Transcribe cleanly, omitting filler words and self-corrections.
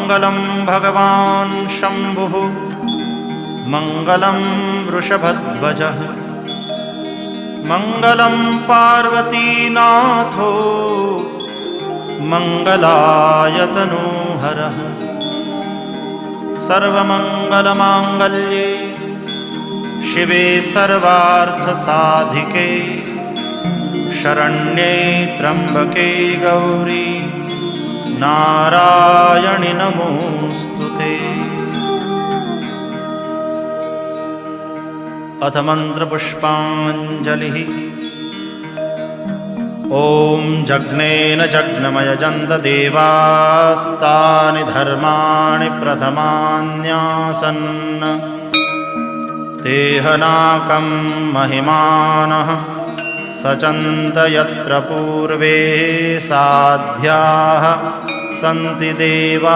मङ्गलं भगवान् शम्भुः मङ्गलं वृषभध्वजः मङ्गलं पार्वतीनाथो मङ्गलायतनोहरः सर्वमङ्गलमाङ्गल्ये शिवे सर्वार्थसाधिके शरण्ये त्र्यम्बके गौरी नारायणि नमोऽस्तुते। अथ मन्त्रपुष्पाञ्जलिः। ॐ जग्नेन जग्नमयजन्त देवास्तानि धर्माणि प्रथमान्यासन् तेहनाकं महिमानः सचन्त यत्र पूर्वे साध्याः सन्ति देवा